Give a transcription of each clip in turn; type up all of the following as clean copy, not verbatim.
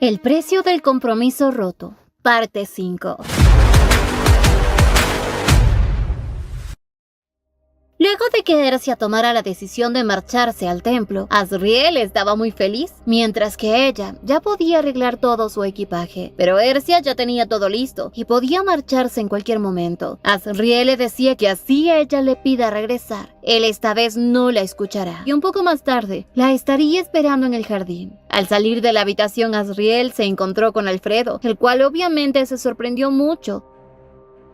El precio del compromiso roto, parte 5. Luego de que Ersia tomara la decisión de marcharse al templo, Azriel estaba muy feliz, mientras que ella ya podía arreglar todo su equipaje. Pero Ersia ya tenía todo listo y podía marcharse en cualquier momento. Azriel le decía que así ella le pida regresar, él esta vez no la escuchará, y un poco más tarde la estaría esperando en el jardín. Al salir de la habitación, Azriel se encontró con Alfredo, el cual obviamente se sorprendió mucho.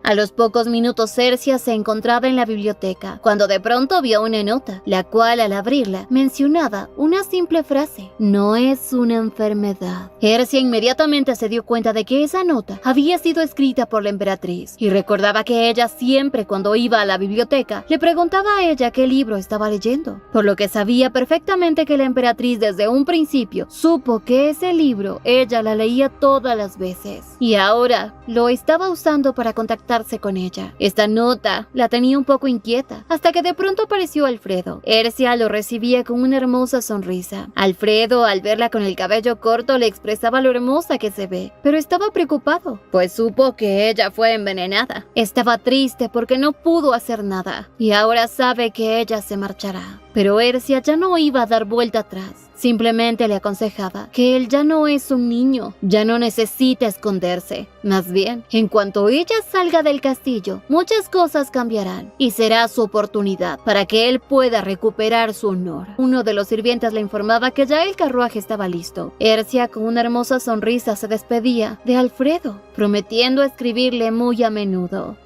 A los pocos minutos Ersia se encontraba en la biblioteca, cuando de pronto vio una nota, la cual al abrirla mencionaba una simple frase: no es una enfermedad. Ersia inmediatamente se dio cuenta de que esa nota había sido escrita por la emperatriz, y recordaba que ella siempre cuando iba a la biblioteca le preguntaba a ella qué libro estaba leyendo, por lo que sabía perfectamente que la emperatriz desde un principio supo que ese libro ella la leía todas las veces, y ahora lo estaba usando para contactar con ella. Esta nota la tenía un poco inquieta, hasta que de pronto apareció Alfredo. Ersia lo recibía con una hermosa sonrisa. Alfredo, al verla con el cabello corto, le expresaba lo hermosa que se ve, pero estaba preocupado, pues supo que ella fue envenenada. Estaba triste porque no pudo hacer nada, y ahora sabe que ella se marchará. Pero Ersia ya no iba a dar vuelta atrás. Simplemente le aconsejaba que él ya no es un niño, ya no necesita esconderse. Más bien, en cuanto ella salga del castillo, muchas cosas cambiarán y será su oportunidad para que él pueda recuperar su honor. Uno de los sirvientes le informaba que ya el carruaje estaba listo. Ersia, con una hermosa sonrisa, se despedía de Alfredo, prometiendo escribirle muy a menudo.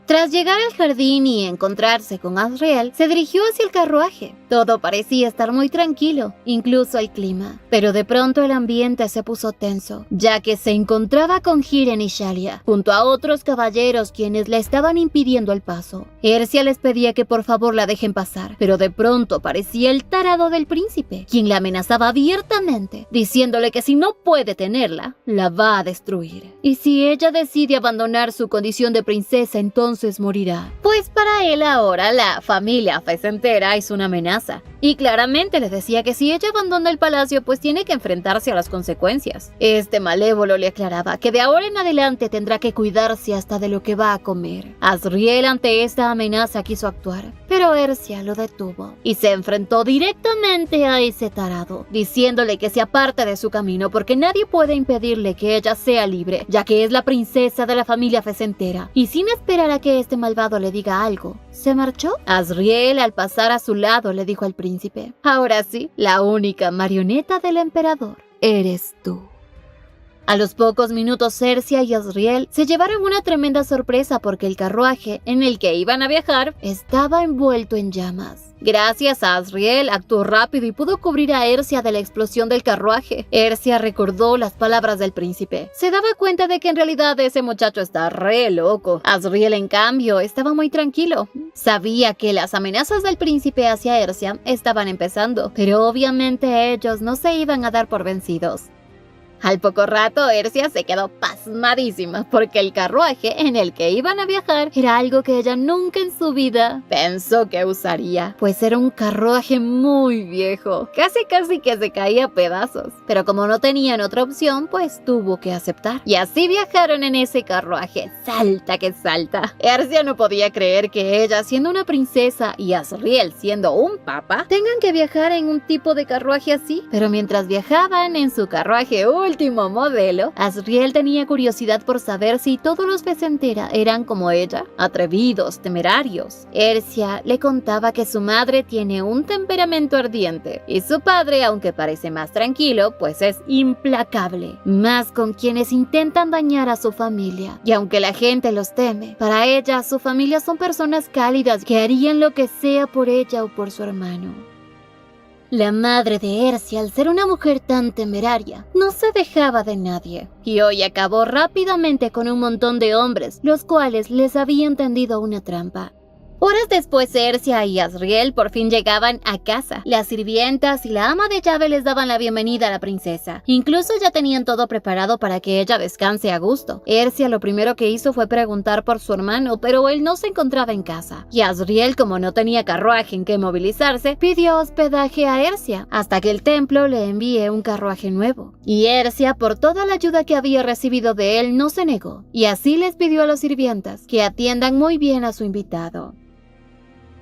Tras llegar al jardín y encontrarse con Azriel, se dirigió hacia el carruaje. Todo parecía estar muy tranquilo, incluso el clima. Pero de pronto el ambiente se puso tenso, ya que se encontraba con Hiren y Shalia, junto a otros caballeros quienes le estaban impidiendo el paso. Ersia les pedía que por favor la dejen pasar, pero de pronto aparecía el tarado del príncipe, quien la amenazaba abiertamente, diciéndole que si no puede tenerla, la va a destruir. Y si ella decide abandonar su condición de princesa, entonces morirá. Pues para él ahora la familia Fecentera es una amenaza, y claramente le decía que si ella abandona el palacio pues tiene que enfrentarse a las consecuencias. Este malévolo le aclaraba que de ahora en adelante tendrá que cuidarse hasta de lo que va a comer. Azriel ante esta amenaza quiso actuar, pero Ersia lo detuvo y se enfrentó directamente a ese tarado, diciéndole que se aparte de su camino porque nadie puede impedirle que ella sea libre, ya que es la princesa de la familia Fecentera, y sin esperar a que este malvado le diga algo, se marchó. Azriel, al pasar a su lado, le dijo al príncipe: ahora sí, la única marioneta del emperador eres tú. A los pocos minutos, Ersia y Azriel se llevaron una tremenda sorpresa porque el carruaje en el que iban a viajar estaba envuelto en llamas. Gracias a Azriel, actuó rápido y pudo cubrir a Ersia de la explosión del carruaje. Ersia recordó las palabras del príncipe. Se daba cuenta de que en realidad ese muchacho está re loco. Azriel, en cambio, estaba muy tranquilo. Sabía que las amenazas del príncipe hacia Ersia estaban empezando, pero obviamente ellos no se iban a dar por vencidos. Al poco rato, Ersia se quedó pasmadísima porque el carruaje en el que iban a viajar era algo que ella nunca en su vida pensó que usaría, pues era un carruaje muy viejo, casi que se caía a pedazos, pero como no tenían otra opción, pues tuvo que aceptar. Y así viajaron en ese carruaje, salta que salta. Ersia no podía creer que ella, siendo una princesa, y Azriel siendo un papa, tengan que viajar en un tipo de carruaje así. Pero mientras viajaban en su carruaje último modelo, Azriel tenía curiosidad por saber si todos los Fecentera eran como ella, atrevidos, temerarios. Ersia le contaba que su madre tiene un temperamento ardiente y su padre, aunque parece más tranquilo, pues es implacable, más con quienes intentan dañar a su familia. Y aunque la gente los teme, para ella su familia son personas cálidas que harían lo que sea por ella o por su hermano. La madre de Ersia, al ser una mujer tan temeraria, no se dejaba de nadie, y hoy acabó rápidamente con un montón de hombres, los cuales les habían tendido una trampa. Horas después, Ercia y Asriel por fin llegaban a casa. Las sirvientas y la ama de llave les daban la bienvenida a la princesa. Incluso ya tenían todo preparado para que ella descanse a gusto. Ercia lo primero que hizo fue preguntar por su hermano, pero él no se encontraba en casa. Y Asriel, como no tenía carruaje en que movilizarse, pidió hospedaje a Ercia hasta que el templo le envíe un carruaje nuevo. Y Ercia, por toda la ayuda que había recibido de él, no se negó. Y así les pidió a los sirvientas que atiendan muy bien a su invitado.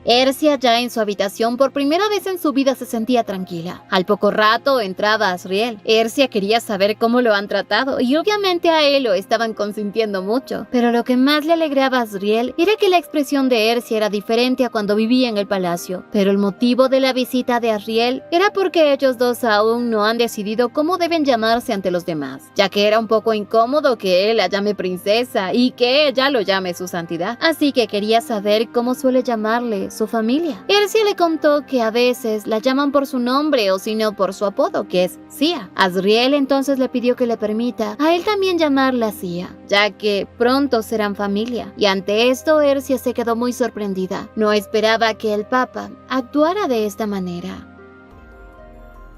Ercia, ya en su habitación, por primera vez en su vida se sentía tranquila. Al poco rato entraba Asriel. Ercia quería saber cómo lo han tratado y obviamente a él lo estaban consintiendo mucho. Pero lo que más le alegraba a Asriel era que la expresión de Ercia era diferente a cuando vivía en el palacio. Pero el motivo de la visita de Asriel era porque ellos dos aún no han decidido cómo deben llamarse ante los demás, ya que era un poco incómodo que él la llame princesa y que ella lo llame su santidad. Así que quería saber cómo suele llamarle su familia. Ercia le contó que a veces la llaman por su nombre o si no por su apodo, que es Sia. Asriel entonces le pidió que le permita a él también llamarla Sia, ya que pronto serán familia. Y ante esto Ercia se quedó muy sorprendida. No esperaba que el papa actuara de esta manera.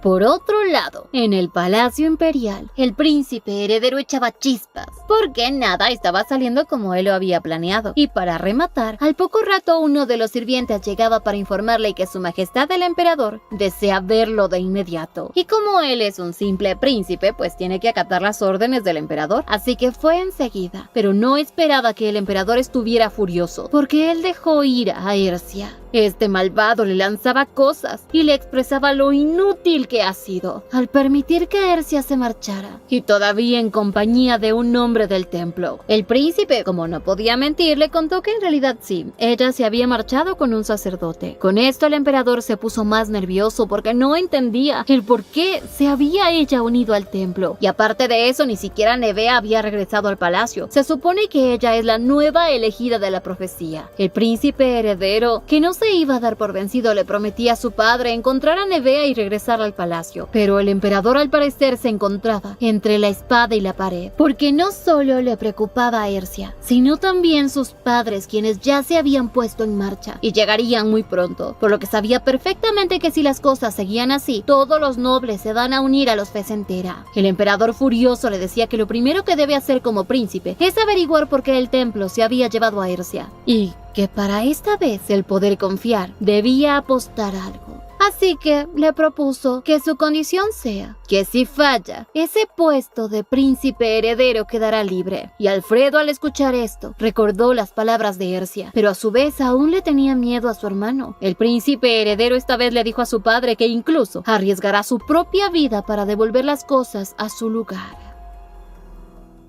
Por otro lado, en el Palacio Imperial, el príncipe heredero echaba chispas, porque nada estaba saliendo como él lo había planeado. Y para rematar, al poco rato uno de los sirvientes llegaba para informarle que su majestad el emperador desea verlo de inmediato. Y como él es un simple príncipe, pues tiene que acatar las órdenes del emperador. Así que fue enseguida, pero no esperaba que el emperador estuviera furioso, porque él dejó ir a Ercia. Este malvado le lanzaba cosas y le expresaba lo inútil que ha sido al permitir que Ercia se marchara, y todavía en compañía de un hombre del templo. El príncipe, como no podía mentir, le contó que en realidad sí, ella se había marchado con un sacerdote. Con esto el emperador se puso más nervioso porque no entendía el por qué se había ella unido al templo. Y aparte de eso, ni siquiera Nevea había regresado al palacio. Se supone que ella es la nueva elegida de la profecía. El príncipe heredero, que no se iba a dar por vencido, le prometía a su padre encontrar a Nevea y regresar al palacio. Pero el emperador al parecer se encontraba entre la espada y la pared, porque no solo le preocupaba a Ercia, sino también sus padres, quienes ya se habían puesto en marcha y llegarían muy pronto, por lo que sabía perfectamente que si las cosas seguían así, todos los nobles se van a unir a los Fecentera. El emperador furioso le decía que lo primero que debe hacer como príncipe es averiguar por qué el templo se había llevado a Ercia, y que para esta vez el poder confiar debía apostar algo. Así que le propuso que su condición sea que si falla, ese puesto de príncipe heredero quedará libre. Y Alfredo, al escuchar esto, recordó las palabras de Ercia, pero a su vez aún le tenía miedo a su hermano. El príncipe heredero esta vez le dijo a su padre que incluso arriesgará su propia vida para devolver las cosas a su lugar.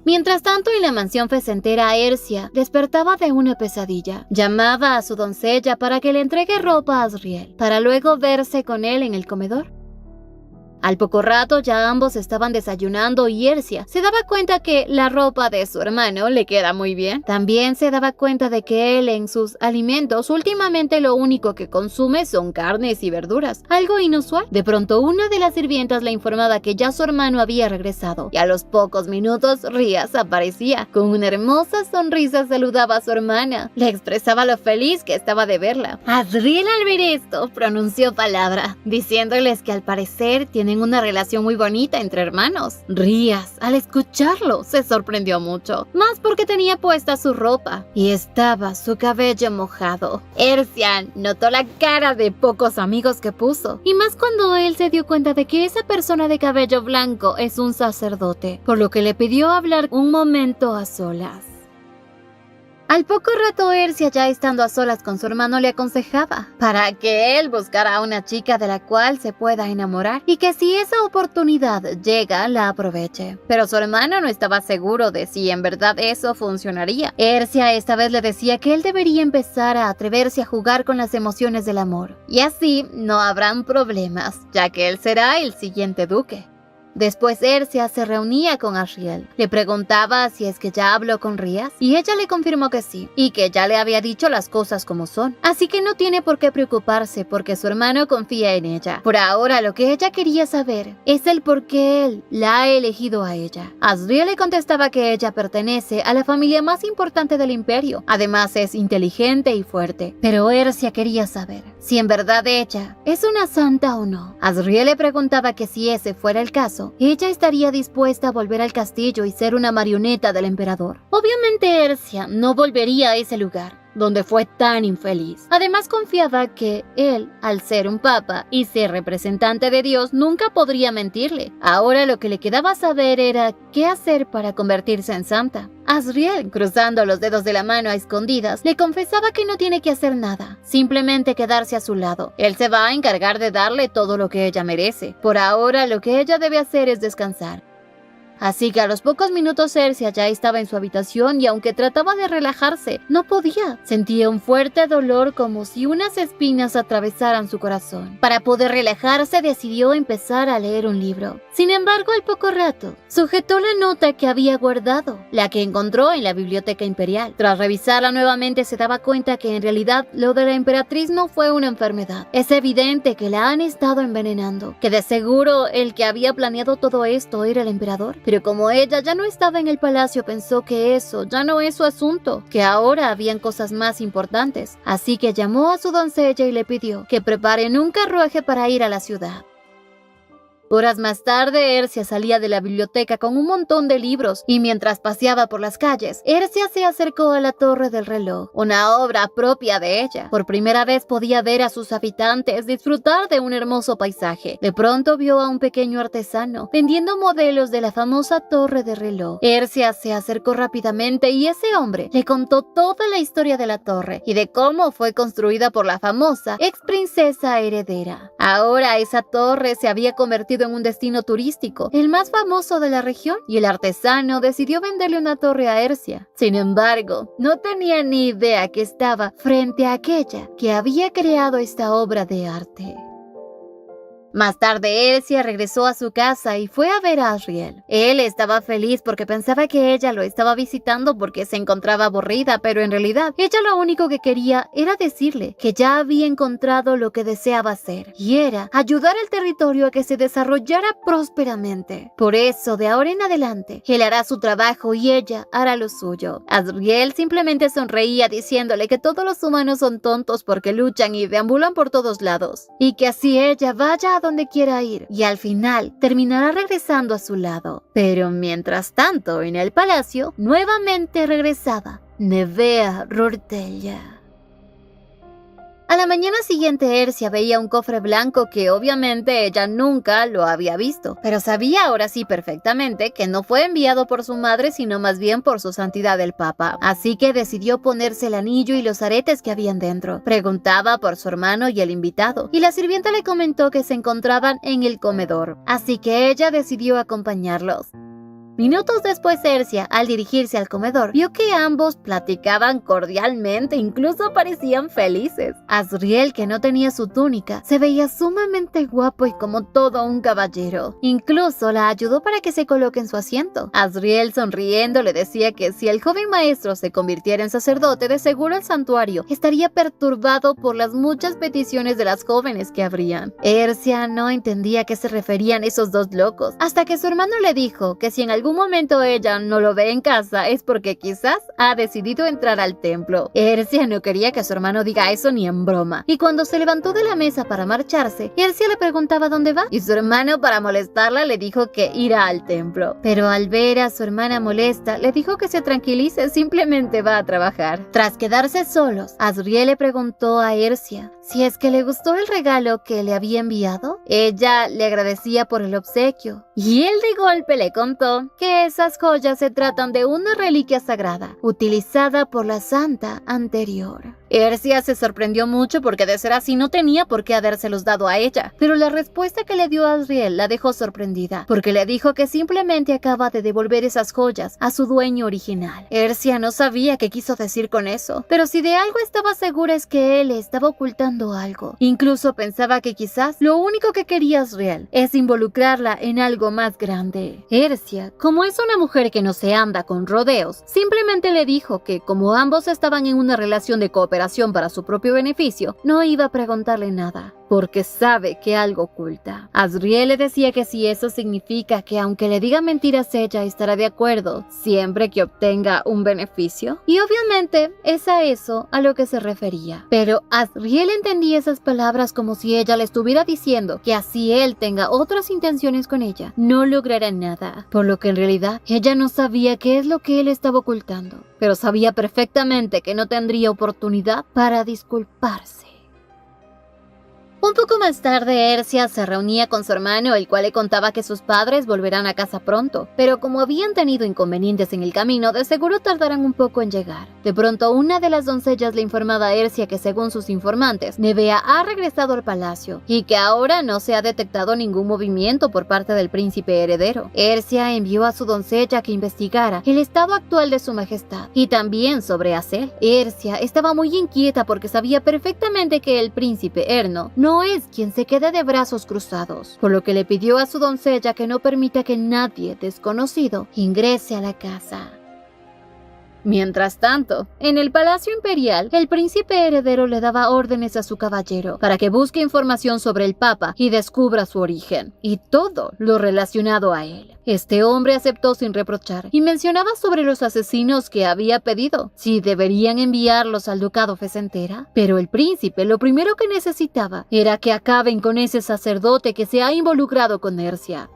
Mientras tanto, en la mansión Fecentera, Ercia despertaba de una pesadilla. Llamaba a su doncella para que le entregue ropa a Asriel, para luego verse con él en el comedor. Al poco rato ya ambos estaban desayunando y Ercia se daba cuenta que la ropa de su hermano le queda muy bien. También se daba cuenta de que él en sus alimentos últimamente lo único que consume son carnes y verduras, algo inusual. De pronto una de las sirvientas le informaba que ya su hermano había regresado y a los pocos minutos Rías aparecía. Con una hermosa sonrisa saludaba a su hermana. Le expresaba lo feliz que estaba de verla. Asriel, al ver esto, pronunció palabra, diciéndoles que al parecer tienen una relación muy bonita entre hermanos. Rías, al escucharlo, se sorprendió mucho, más porque tenía puesta su ropa y estaba su cabello mojado. Ercia notó la cara de pocos amigos que puso, y más cuando él se dio cuenta de que esa persona de cabello blanco es un sacerdote, por lo que le pidió hablar un momento a solas. Al poco rato, Ercia, ya estando a solas con su hermano, le aconsejaba para que él buscara a una chica de la cual se pueda enamorar y que si esa oportunidad llega, la aproveche. Pero su hermano no estaba seguro de si en verdad eso funcionaría. Ercia esta vez le decía que él debería empezar a atreverse a jugar con las emociones del amor, y así no habrán problemas, ya que él será el siguiente duque. Después Ercia se reunía con Asriel. Le preguntaba si es que ya habló con Rías y ella le confirmó que sí, y que ya le había dicho las cosas como son. Así que no tiene por qué preocuparse porque su hermano confía en ella. Por ahora lo que ella quería saber es el por qué él la ha elegido a ella. Asriel le contestaba que ella pertenece a la familia más importante del imperio. Además es inteligente y fuerte. Pero Ercia quería saber si en verdad ella es una santa o no. Asriel le preguntaba que si ese fuera el caso, ella estaría dispuesta a volver al castillo y ser una marioneta del emperador. Obviamente Ercia no volvería a ese lugar donde fue tan infeliz. Además confiaba que él, al ser un papa y ser representante de Dios, nunca podría mentirle. Ahora lo que le quedaba saber era qué hacer para convertirse en santa. Asriel, cruzando los dedos de la mano a escondidas, le confesaba que no tiene que hacer nada, simplemente quedarse a su lado. Él se va a encargar de darle todo lo que ella merece. Por ahora lo que ella debe hacer es descansar. Así que a los pocos minutos Ercia ya estaba en su habitación y aunque trataba de relajarse, no podía. Sentía un fuerte dolor como si unas espinas atravesaran su corazón. Para poder relajarse decidió empezar a leer un libro. Sin embargo, al poco rato, sujetó la nota que había guardado, la que encontró en la biblioteca imperial. Tras revisarla nuevamente se daba cuenta que en realidad lo de la emperatriz no fue una enfermedad. Es evidente que la han estado envenenando, que de seguro el que había planeado todo esto era el emperador. Pero como ella ya no estaba en el palacio, pensó que eso ya no es su asunto, que ahora habían cosas más importantes. Así que llamó a su doncella y le pidió que preparen un carruaje para ir a la ciudad. Horas más tarde, Ercia salía de la biblioteca con un montón de libros y mientras paseaba por las calles, Ercia se acercó a la Torre del Reloj, una obra propia de ella. Por primera vez podía ver a sus habitantes disfrutar de un hermoso paisaje. De pronto vio a un pequeño artesano vendiendo modelos de la famosa Torre del Reloj. Ercia se acercó rápidamente y ese hombre le contó toda la historia de la torre y de cómo fue construida por la famosa ex princesa heredera. Ahora esa torre se había convertido en un destino turístico, el más famoso de la región, y el artesano decidió venderle una torre a Ercia. Sin embargo, no tenía ni idea que estaba frente a aquella que había creado esta obra de arte. Más tarde, Ercia regresó a su casa y fue a ver a Asriel. Él estaba feliz porque pensaba que ella lo estaba visitando porque se encontraba aburrida, pero en realidad, ella lo único que quería era decirle que ya había encontrado lo que deseaba hacer, y era ayudar al territorio a que se desarrollara prósperamente. Por eso, de ahora en adelante, él hará su trabajo y ella hará lo suyo. Asriel simplemente sonreía diciéndole que todos los humanos son tontos porque luchan y deambulan por todos lados, y que así ella vaya a donde quiera ir y al final terminará regresando a su lado. Pero mientras tanto, en el palacio, nuevamente regresaba Nevea Rortella. A la mañana siguiente, Ercia veía un cofre blanco que obviamente ella nunca lo había visto, pero sabía ahora sí perfectamente que no fue enviado por su madre, sino más bien por su santidad el Papa. Así que decidió ponerse el anillo y los aretes que habían dentro. Preguntaba por su hermano y el invitado, y la sirvienta le comentó que se encontraban en el comedor, así que ella decidió acompañarlos. Minutos después, Ercia, al dirigirse al comedor, vio que ambos platicaban cordialmente, incluso parecían felices. Asriel, que no tenía su túnica, se veía sumamente guapo y como todo un caballero. Incluso la ayudó para que se coloque en su asiento. Asriel, sonriendo, le decía que si el joven maestro se convirtiera en sacerdote, de seguro el santuario estaría perturbado por las muchas peticiones de las jóvenes que habrían. Ercia no entendía a qué se referían esos dos locos, hasta que su hermano le dijo que si en algún momento ella no lo ve en casa es porque quizás ha decidido entrar al templo. Ercia no quería que su hermano diga eso ni en broma, y cuando se levantó de la mesa para marcharse, Ercia le preguntaba dónde va, y su hermano, para molestarla, le dijo que irá al templo. Pero al ver a su hermana molesta, le dijo que se tranquilice, simplemente va a trabajar. Tras quedarse solos, Asriel le preguntó a Ercia si es que le gustó el regalo que le había enviado. Ella le agradecía por el obsequio, y él de golpe le contó que esas joyas se tratan de una reliquia sagrada, utilizada por la santa anterior. Ercia se sorprendió mucho porque de ser así no tenía por qué habérselos dado a ella, pero la respuesta que le dio Asriel la dejó sorprendida, porque le dijo que simplemente acaba de devolver esas joyas a su dueño original. Ercia no sabía qué quiso decir con eso, pero si de algo estaba segura es que él estaba ocultando algo. Incluso pensaba que quizás lo único que quería Asriel es involucrarla en algo más grande. Ercia, como es una mujer que no se anda con rodeos, simplemente le dijo que como ambos estaban en una relación de cooperación para su propio beneficio, no iba a preguntarle nada, porque sabe que algo oculta. Asriel le decía que si eso significa que aunque le diga mentiras ella estará de acuerdo siempre que obtenga un beneficio, y obviamente es a eso a lo que se refería. Pero Asriel entendía esas palabras como si ella le estuviera diciendo que así él tenga otras intenciones con ella, no logrará nada, por lo que en realidad ella no sabía qué es lo que él estaba ocultando, pero sabía perfectamente que no tendría oportunidad para disculparse. Un poco más tarde, Ercia se reunía con su hermano, el cual le contaba que sus padres volverán a casa pronto, pero como habían tenido inconvenientes en el camino, de seguro tardarán un poco en llegar. De pronto, una de las doncellas le informaba a Ercia que, según sus informantes, Nevea ha regresado al palacio y que ahora no se ha detectado ningún movimiento por parte del príncipe heredero. Ercia envió a su doncella que investigara el estado actual de su majestad y también sobre Azel. Ercia estaba muy inquieta porque sabía perfectamente que el príncipe Erno no es quien se quede de brazos cruzados, por lo que le pidió a su doncella que no permita que nadie desconocido ingrese a la casa. Mientras tanto, en el Palacio Imperial, el príncipe heredero le daba órdenes a su caballero para que busque información sobre el Papa y descubra su origen, y todo lo relacionado a él. Este hombre aceptó sin reprochar y mencionaba sobre los asesinos que había pedido, si deberían enviarlos al ducado Fesentera, pero el príncipe lo primero que necesitaba era que acaben con ese sacerdote que se ha involucrado con Ercia.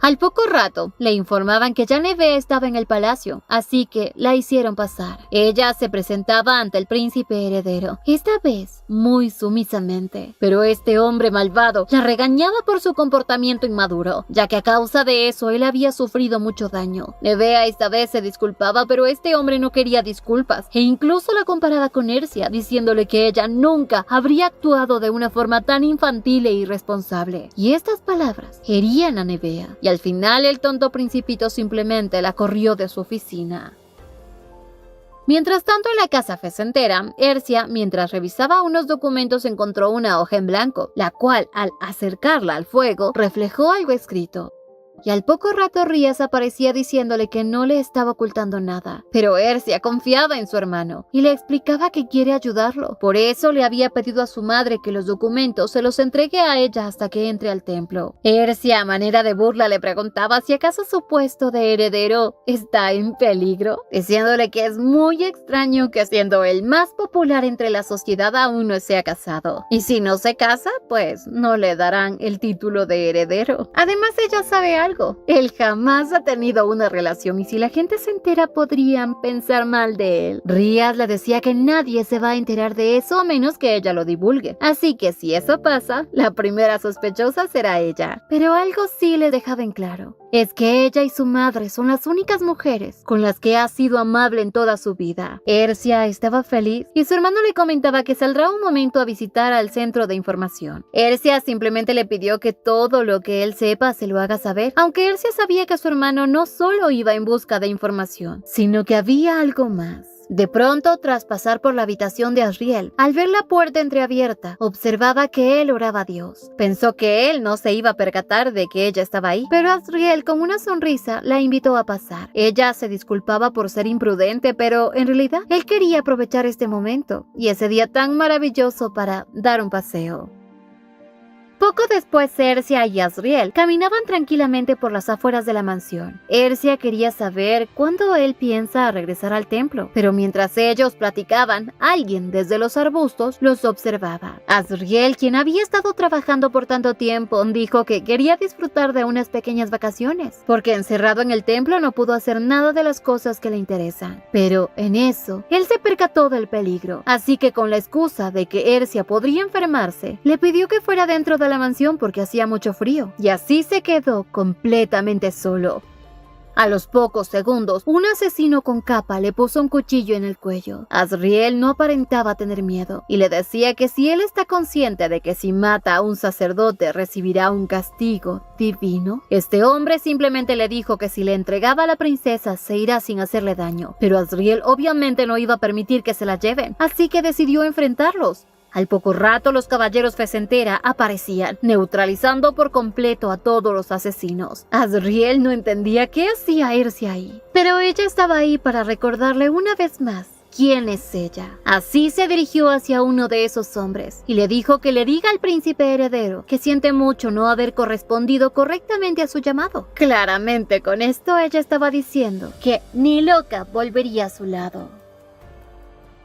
Al poco rato, le informaban que ya Nevea estaba en el palacio, así que la hicieron pasar. Ella se presentaba ante el príncipe heredero, esta vez muy sumisamente, pero este hombre malvado la regañaba por su comportamiento inmaduro, ya que a causa de eso él había sufrido mucho daño. Nevea esta vez se disculpaba, pero este hombre no quería disculpas, e incluso la comparaba con Ercia, diciéndole que ella nunca habría actuado de una forma tan infantil e irresponsable. Y estas palabras herían a Nevea, y al final el tonto principito simplemente la corrió de su oficina. Mientras tanto, en la casa Fesentera, Ercia, mientras revisaba unos documentos, encontró una hoja en blanco, la cual, al acercarla al fuego, reflejó algo escrito. Y al poco rato Rías aparecía diciéndole que no le estaba ocultando nada. Pero Ercia confiaba en su hermano y le explicaba que quiere ayudarlo. Por eso le había pedido a su madre que los documentos se los entregue a ella hasta que entre al templo. Ercia, a manera de burla, le preguntaba si acaso su puesto de heredero está en peligro, diciéndole que es muy extraño que siendo el más popular entre la sociedad aún no se ha casado. Y si no se casa, pues no le darán el título de heredero. Además, ella sabe algo. Él jamás ha tenido una relación y si la gente se entera podrían pensar mal de él. Rías le decía que nadie se va a enterar de eso a menos que ella lo divulgue. Así que si eso pasa, la primera sospechosa será ella. Pero algo sí le dejaba en claro. Es que ella y su madre son las únicas mujeres con las que ha sido amable en toda su vida. Ercia estaba feliz y su hermano le comentaba que saldrá un momento a visitar al centro de información. Ercia simplemente le pidió que todo lo que él sepa se lo haga saber, aunque Ercia sabía que su hermano no solo iba en busca de información, sino que había algo más. De pronto, tras pasar por la habitación de Asriel, al ver la puerta entreabierta, observaba que él oraba a Dios. Pensó que él no se iba a percatar de que ella estaba ahí, pero Asriel, con una sonrisa, la invitó a pasar. Ella se disculpaba por ser imprudente, pero en realidad él quería aprovechar este momento y ese día tan maravilloso para dar un paseo. Poco después, Ercia y Asriel caminaban tranquilamente por las afueras de la mansión. Ercia quería saber cuándo él piensa regresar al templo, pero mientras ellos platicaban, alguien desde los arbustos los observaba. Asriel, quien había estado trabajando por tanto tiempo, dijo que quería disfrutar de unas pequeñas vacaciones, porque encerrado en el templo no pudo hacer nada de las cosas que le interesan. Pero en eso, él se percató del peligro, así que con la excusa de que Ercia podría enfermarse, le pidió que fuera dentro de la mansión porque hacía mucho frío, y así se quedó completamente solo. A los pocos segundos, un asesino con capa le puso un cuchillo en el cuello. Azriel no aparentaba tener miedo y le decía que si él está consciente de que si mata a un sacerdote recibirá un castigo divino, este hombre simplemente le dijo que si le entregaba a la princesa se irá sin hacerle daño. Pero Azriel obviamente no iba a permitir que se la lleven, así que decidió enfrentarlos. Al poco rato los caballeros Fecentera aparecían, neutralizando por completo a todos los asesinos. Azriel no entendía qué hacía Ercia ahí, pero ella estaba ahí para recordarle una vez más quién es ella. Así se dirigió hacia uno de esos hombres y le dijo que le diga al príncipe heredero que siente mucho no haber correspondido correctamente a su llamado. Claramente con esto ella estaba diciendo que ni loca volvería a su lado.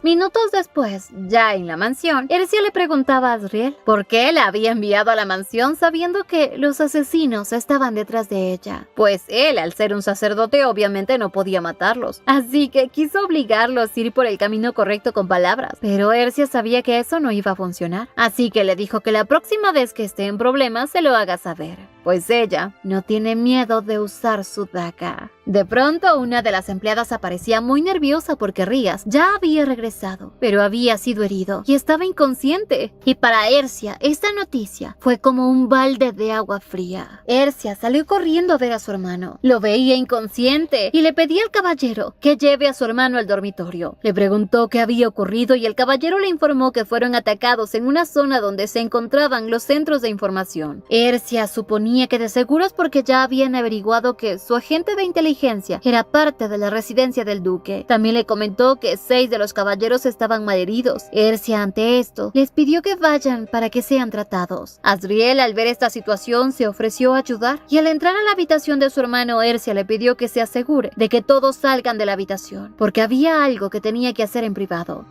Minutos después, ya en la mansión, Ercia le preguntaba a Azriel por qué la había enviado a la mansión sabiendo que los asesinos estaban detrás de ella. Pues él, al ser un sacerdote, obviamente no podía matarlos, así que quiso obligarlos a ir por el camino correcto con palabras. Pero Ercia sabía que eso no iba a funcionar, así que le dijo que la próxima vez que esté en problemas se lo haga saber, pues ella no tiene miedo de usar su daga. De pronto, una de las empleadas aparecía muy nerviosa porque Rías ya había regresado, pero había sido herido y estaba inconsciente. Y para Ercia, esta noticia fue como un balde de agua fría. Ercia salió corriendo a ver a su hermano. Lo veía inconsciente y le pedía al caballero que lleve a su hermano al dormitorio. Le preguntó qué había ocurrido y el caballero le informó que fueron atacados en una zona donde se encontraban los centros de información. Ercia suponía que de seguro es porque ya habían averiguado que su agente de inteligencia era parte de la residencia del duque. También le comentó que 6 de los caballeros estaban malheridos. Ercia, ante esto, les pidió que vayan para que sean tratados. Azriel, al ver esta situación, se ofreció a ayudar y al entrar a la habitación de su hermano, Ercia le pidió que se asegure de que todos salgan de la habitación, porque había algo que tenía que hacer en privado.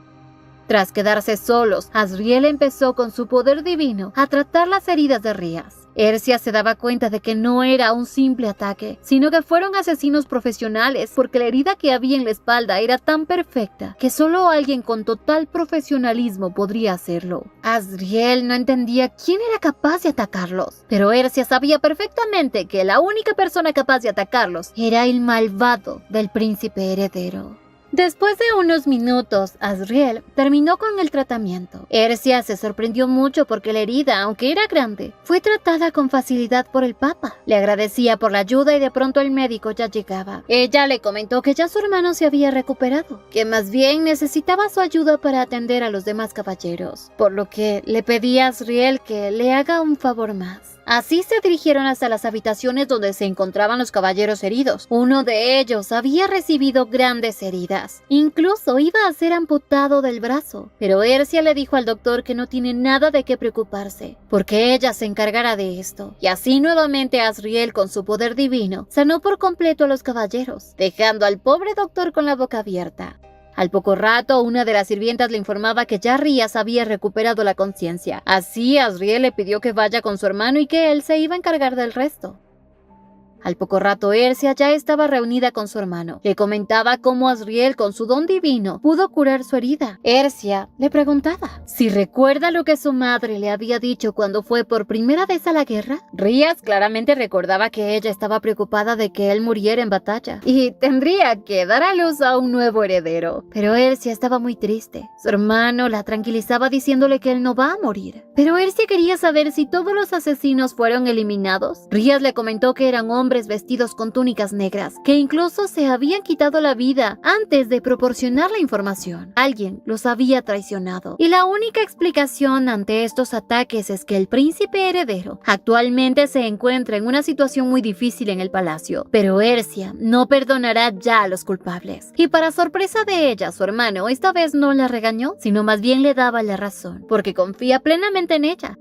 Tras quedarse solos, Azriel empezó con su poder divino a tratar las heridas de Rías. Ercia se daba cuenta de que no era un simple ataque, sino que fueron asesinos profesionales, porque la herida que había en la espalda era tan perfecta que solo alguien con total profesionalismo podría hacerlo. Azriel no entendía quién era capaz de atacarlos, pero Ercia sabía perfectamente que la única persona capaz de atacarlos era el malvado del príncipe heredero. Después de unos minutos, Azriel terminó con el tratamiento. Ercia se sorprendió mucho porque la herida, aunque era grande, fue tratada con facilidad por el papa. Le agradecía por la ayuda y de pronto el médico ya llegaba. Ella le comentó que ya su hermano se había recuperado, que más bien necesitaba su ayuda para atender a los demás caballeros, por lo que le pedía a Azriel que le haga un favor más. Así se dirigieron hasta las habitaciones donde se encontraban los caballeros heridos. Uno de ellos había recibido grandes heridas. Incluso iba a ser amputado del brazo. Pero Ercia le dijo al doctor que no tiene nada de qué preocuparse, porque ella se encargará de esto. Y así nuevamente Azriel, con su poder divino, sanó por completo a los caballeros, dejando al pobre doctor con la boca abierta. Al poco rato, una de las sirvientas le informaba que ya Rías había recuperado la conciencia. Así, Azriel le pidió que vaya con su hermano y que él se iba a encargar del resto. Al poco rato, Ercia ya estaba reunida con su hermano. Le comentaba cómo Azriel, con su don divino, pudo curar su herida. Ercia le preguntaba si recuerda lo que su madre le había dicho cuando fue por primera vez a la guerra. Rías claramente recordaba que ella estaba preocupada de que él muriera en batalla y tendría que dar a luz a un nuevo heredero. Pero Ercia estaba muy triste. Su hermano la tranquilizaba diciéndole que él no va a morir. Pero Ercia quería saber si todos los asesinos fueron eliminados. Rías le comentó que eran hombres vestidos con túnicas negras, que incluso se habían quitado la vida antes de proporcionar la información. Alguien los había traicionado. Y la única explicación ante estos ataques es que el príncipe heredero actualmente se encuentra en una situación muy difícil en el palacio. Pero Ercia no perdonará ya a los culpables. Y para sorpresa de ella, su hermano esta vez no la regañó, sino más bien le daba la razón, porque confía plenamente en ella.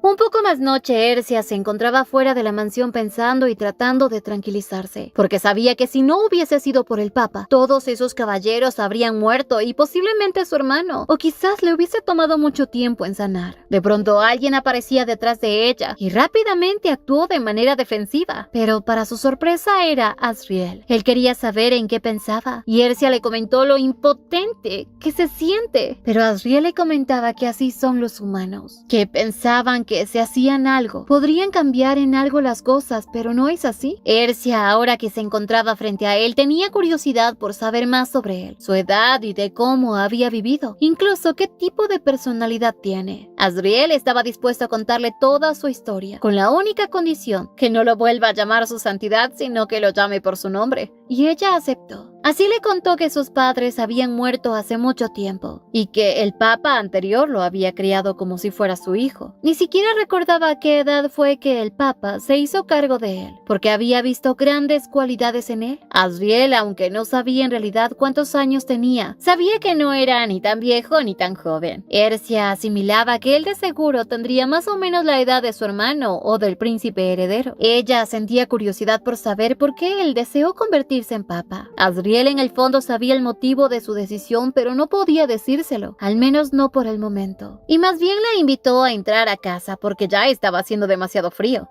Un poco más noche, Ercia se encontraba fuera de la mansión pensando y tratando de tranquilizarse, porque sabía que si no hubiese sido por el papa, todos esos caballeros habrían muerto y posiblemente su hermano, o quizás le hubiese tomado mucho tiempo en sanar. De pronto alguien aparecía detrás de ella y rápidamente actuó de manera defensiva, pero para su sorpresa era Azriel. Él quería saber en qué pensaba y Ercia le comentó lo impotente que se siente, pero Azriel le comentaba que así son los humanos, que pensaban que que si hacían algo, podrían cambiar en algo las cosas, pero no es así. Ercia, ahora que se encontraba frente a él, tenía curiosidad por saber más sobre él, su edad y de cómo había vivido, incluso qué tipo de personalidad tiene. Azriel estaba dispuesto a contarle toda su historia, con la única condición que no lo vuelva a llamar su santidad, sino que lo llame por su nombre, y ella aceptó. Así le contó que sus padres habían muerto hace mucho tiempo y que el papa anterior lo había criado como si fuera su hijo. Ni siquiera recordaba a qué edad fue que el papa se hizo cargo de él, porque había visto grandes cualidades en él. Azriel, aunque no sabía en realidad cuántos años tenía, sabía que no era ni tan viejo ni tan joven. Ercia asimilaba que él de seguro tendría más o menos la edad de su hermano o del príncipe heredero. Ella sentía curiosidad por saber por qué él deseó convertirse en papa. Azriel en el fondo sabía el motivo de su decisión, pero no podía decírselo, al menos no por el momento. Y más bien la invitó a entrar a casa porque ya estaba haciendo demasiado frío.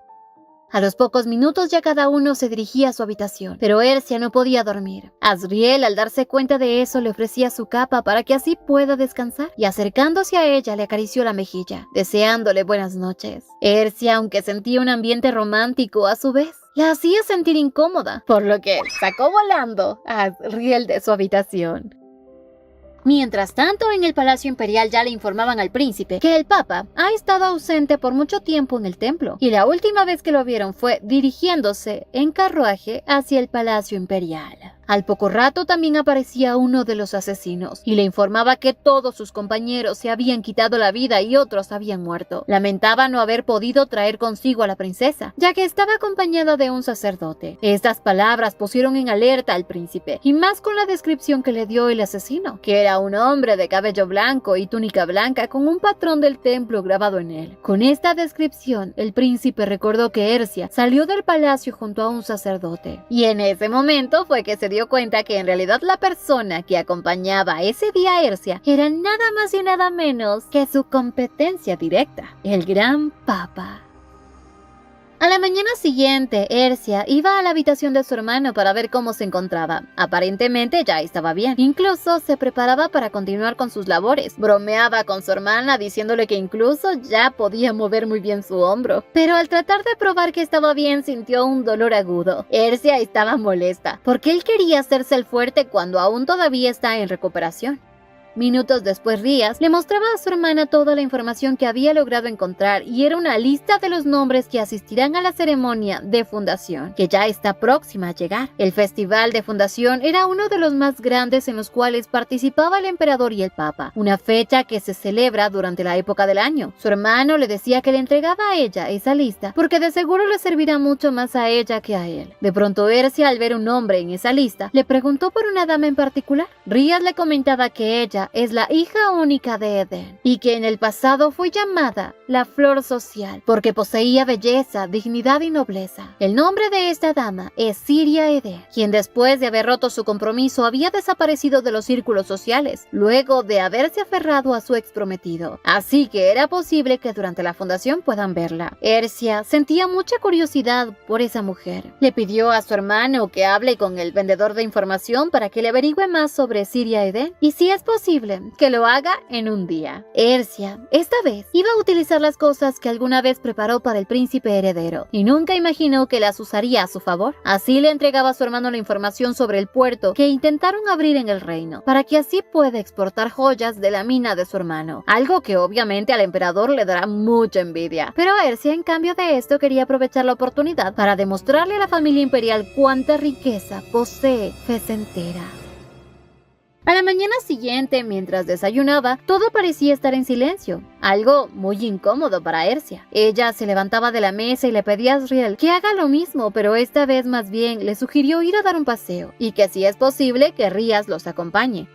A los pocos minutos ya cada uno se dirigía a su habitación, pero Ercia no podía dormir. Azriel, al darse cuenta de eso, le ofrecía su capa para que así pueda descansar, y acercándose a ella le acarició la mejilla, deseándole buenas noches. Ercia, aunque sentía un ambiente romántico, a su vez la hacía sentir incómoda, por lo que sacó volando a Azriel de su habitación. Mientras tanto, en el Palacio Imperial ya le informaban al príncipe que el Papa ha estado ausente por mucho tiempo en el templo, y la última vez que lo vieron fue dirigiéndose en carruaje hacia el Palacio Imperial. Al poco rato también aparecía uno de los asesinos y le informaba que todos sus compañeros se habían quitado la vida y otros habían muerto. Lamentaba no haber podido traer consigo a la princesa, ya que estaba acompañada de un sacerdote. Estas palabras pusieron en alerta al príncipe, y más con la descripción que le dio el asesino, que era un hombre de cabello blanco y túnica blanca con un patrón del templo grabado en él. Con esta descripción, el príncipe recordó que Ercia salió del palacio junto a un sacerdote, y en ese momento fue que se dio cuenta que en realidad la persona que acompañaba ese día a Ercia era nada más y nada menos que su competencia directa, el gran papa. A la mañana siguiente, Ercia iba a la habitación de su hermano para ver cómo se encontraba. Aparentemente ya estaba bien. Incluso se preparaba para continuar con sus labores. Bromeaba con su hermana diciéndole que incluso ya podía mover muy bien su hombro. Pero al tratar de probar que estaba bien, sintió un dolor agudo. Ercia estaba molesta, porque él quería hacerse el fuerte cuando aún todavía está en recuperación. Minutos después, Rías le mostraba a su hermana toda la información que había logrado encontrar, y era una lista de los nombres que asistirán a la ceremonia de fundación, que ya está próxima a llegar. El festival de fundación era uno de los más grandes en los cuales participaba el emperador y el papa, una fecha que se celebra durante la época del año. Su hermano le decía que le entregaba a ella esa lista porque de seguro le servirá mucho más a ella que a él. De pronto, Ercia, al ver un nombre en esa lista, le preguntó por una dama en particular. Rías le comentaba que ella es la hija única de Eden y que en el pasado fue llamada la Flor Social porque poseía belleza, dignidad y nobleza. El nombre de esta dama es Siria Eden, quien después de haber roto su compromiso había desaparecido de los círculos sociales luego de haberse aferrado a su exprometido, así que era posible que durante la fundación puedan verla. Ercia sentía mucha curiosidad por esa mujer. Le pidió a su hermano que hable con el vendedor de información para que le averigüe más sobre Siria Eden y, si es posible, que lo haga en un día. Ercia, esta vez, iba a utilizar las cosas que alguna vez preparó para el príncipe heredero y nunca imaginó que las usaría a su favor. Así le entregaba a su hermano la información sobre el puerto que intentaron abrir en el reino, para que así pueda exportar joyas de la mina de su hermano, algo que obviamente al emperador le dará mucha envidia. Pero Ercia, en cambio de esto, quería aprovechar la oportunidad para demostrarle a la familia imperial cuánta riqueza posee Fecentera. A la mañana siguiente, mientras desayunaba, todo parecía estar en silencio, algo muy incómodo para Ercia. Ella se levantaba de la mesa y le pedía a Azriel que haga lo mismo, pero esta vez más bien le sugirió ir a dar un paseo, y que si es posible que Rías los acompañe.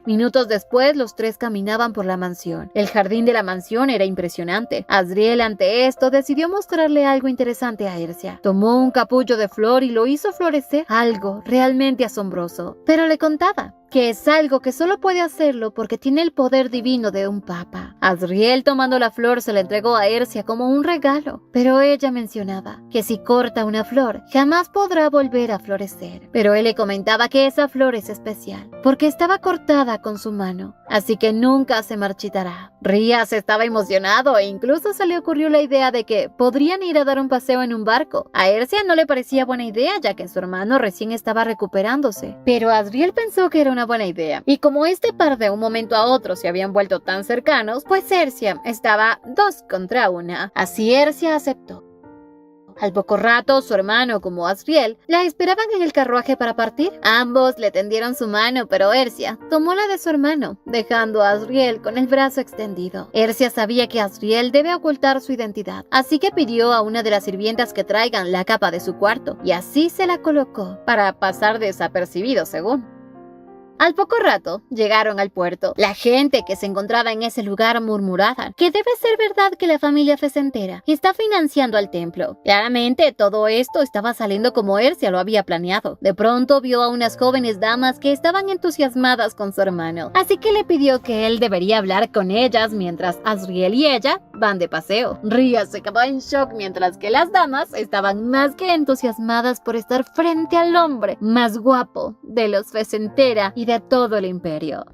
Minutos después, los tres caminaban por la mansión. El jardín de la mansión era impresionante. Azriel, ante esto, decidió mostrarle algo interesante a Ercia. Tomó un capullo de flor y lo hizo florecer, algo realmente asombroso. Pero le contaba que es algo que solo puede hacerlo porque tiene el poder divino de un papa. Azriel, tomando la flor, se la entregó a Ercia como un regalo, pero ella mencionaba que si corta una flor, jamás podrá volver a florecer. Pero él le comentaba que esa flor es especial, porque estaba cortada con su mano. así que nunca se marchitará. Rias estaba emocionado e incluso se le ocurrió la idea de que podrían ir a dar un paseo en un barco. A Ercia no le parecía buena idea, ya que su hermano recién estaba recuperándose. Pero Asriel pensó que era una buena idea, y como este par de un momento a otro se habían vuelto tan cercanos, pues Ercia estaba 2 contra 1. Así Ercia aceptó. Al poco rato, su hermano como Asriel la esperaban en el carruaje para partir. Ambos le tendieron su mano, pero Ercia tomó la de su hermano, dejando a Asriel con el brazo extendido. Ercia sabía que Asriel debe ocultar su identidad, así que pidió a una de las sirvientas que traigan la capa de su cuarto, y así se la colocó, para pasar desapercibido según. Al poco rato, llegaron al puerto. La gente que se encontraba en ese lugar murmuraba que debe ser verdad que la familia Fecentera está financiando al templo. Claramente, todo esto estaba saliendo como Ercia lo había planeado. De pronto vio a unas jóvenes damas que estaban entusiasmadas con su hermano, así que le pidió que él debería hablar con ellas mientras Asriel y ella van de paseo. Ria se quedó en shock mientras que las damas estaban más que entusiasmadas por estar frente al hombre más guapo de los Fecentera y de todo el imperio.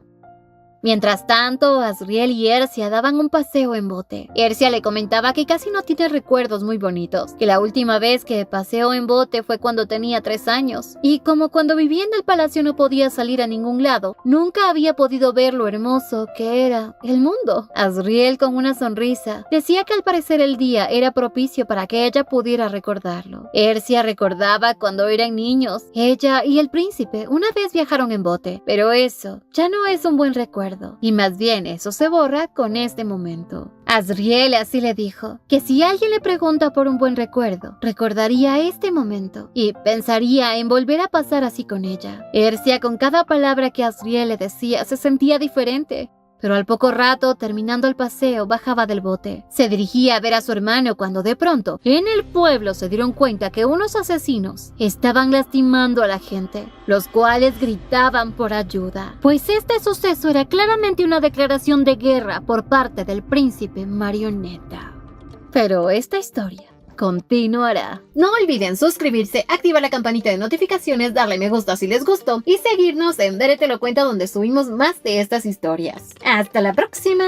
Mientras tanto, Asriel y Ercia daban un paseo en bote. Ercia le comentaba que casi no tiene recuerdos muy bonitos, que la última vez que paseó en bote fue cuando tenía 3 años, y como cuando vivía en el palacio no podía salir a ningún lado, nunca había podido ver lo hermoso que era el mundo. Asriel, con una sonrisa, decía que al parecer el día era propicio para que ella pudiera recordarlo. Ercia recordaba cuando eran niños. Ella y el príncipe una vez viajaron en bote, pero eso ya no es un buen recuerdo. Y más bien eso se borra con este momento. Asriel así le dijo que si alguien le pregunta por un buen recuerdo, recordaría este momento y pensaría en volver a pasar así con ella. Ercia, con cada palabra que Asriel le decía, se sentía diferente. Pero al poco rato, terminando el paseo, bajaba del bote. Se dirigía a ver a su hermano cuando de pronto, en el pueblo se dieron cuenta que unos asesinos estaban lastimando a la gente, los cuales gritaban por ayuda. Pues este suceso era claramente una declaración de guerra por parte del príncipe Marioneta. Pero esta historia continuará. No olviden suscribirse, activar la campanita de notificaciones, darle me gusta si les gustó y seguirnos en Dere Te Lo Cuenta, donde subimos más de estas historias. ¡Hasta la próxima!